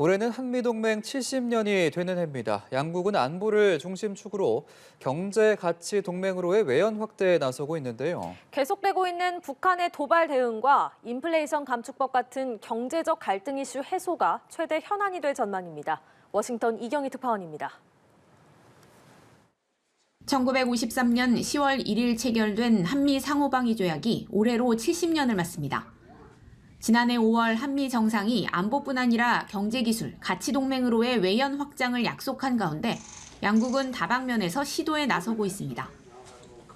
올해는 한미동맹 70년이 되는 해입니다. 양국은 안보를 중심축으로 경제 가치 동맹으로의 외연 확대에 나서고 있는데요. 계속되고 있는 북한의 도발 대응과 인플레이션 감축법 같은 경제적 갈등 이슈 해소가 최대 현안이 될 전망입니다. 워싱턴 이경희 특파원입니다. 1953년 10월 1일 체결된 한미 상호방위 조약이 올해로 70년을 맞습니다. 지난해 5월 한미 정상이 안보뿐 아니라 경제기술, 가치동맹으로의 외연 확장을 약속한 가운데 양국은 다방면에서 시도에 나서고 있습니다.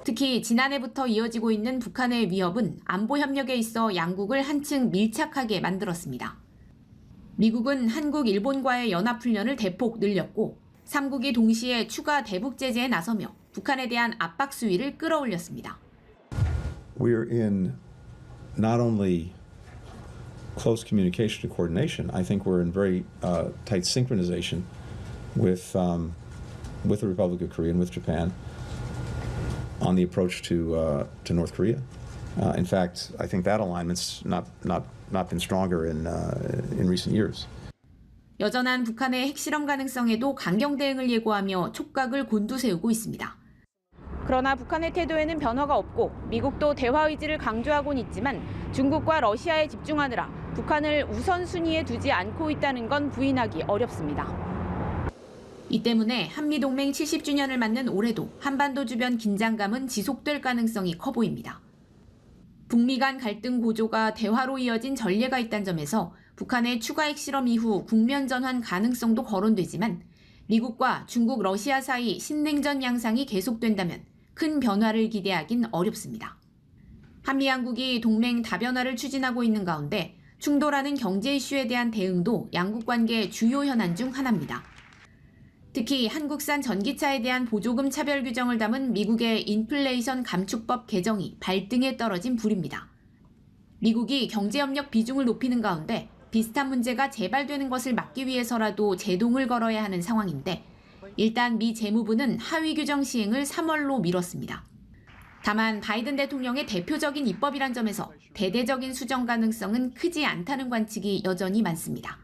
특히 지난해부터 이어지고 있는 북한의 위협은 안보 협력에 있어 양국을 한층 밀착하게 만들었습니다. 미국은 한국, 일본과의 연합훈련을 대폭 늘렸고 3국이 동시에 추가 대북 제재에 나서며 북한에 대한 압박 수위를 끌어올렸습니다. We're in not only close communication and coordination. I think we're in very tight synchronization with the Republic of Korea and with Japan on the approach to North Korea. In fact, I think that alignment's not been stronger in recent years. 여전한 북한의 핵실험 가능성에도 강경 대응을 예고하며 촉각을 곤두세우고 있습니다. 그러나 북한의 태도에는 변화가 없고 미국도 대화 의지를 강조하고는 있지만 중국과 러시아에 집중하느라 북한을 우선순위에 두지 않고 있다는 건 부인하기 어렵습니다. 이 때문에 한미동맹 70주년을 맞는 올해도 한반도 주변 긴장감은 지속될 가능성이 커 보입니다. 북미 간 갈등 고조가 대화로 이어진 전례가 있다는 점에서 북한의 추가 핵실험 이후 국면 전환 가능성도 거론되지만 미국과 중국, 러시아 사이 신냉전 양상이 계속된다면 큰 변화를 기대하긴 어렵습니다. 한미 양국이 동맹 다변화를 추진하고 있는 가운데 충돌하는 경제 이슈에 대한 대응도 양국 관계의 주요 현안 중 하나입니다. 특히 한국산 전기차에 대한 보조금 차별 규정을 담은 미국의 인플레이션 감축법 개정이 발등에 떨어진 불입니다. 미국이 경제협력 비중을 높이는 가운데 비슷한 문제가 재발되는 것을 막기 위해서라도 제동을 걸어야 하는 상황인데 일단 미 재무부는 하위 규정 시행을 3월로 미뤘습니다. 다만 바이든 대통령의 대표적인 입법이란 점에서 대대적인 수정 가능성은 크지 않다는 관측이 여전히 많습니다.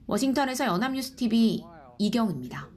워싱턴에서 연합뉴스TV 이경희입니다.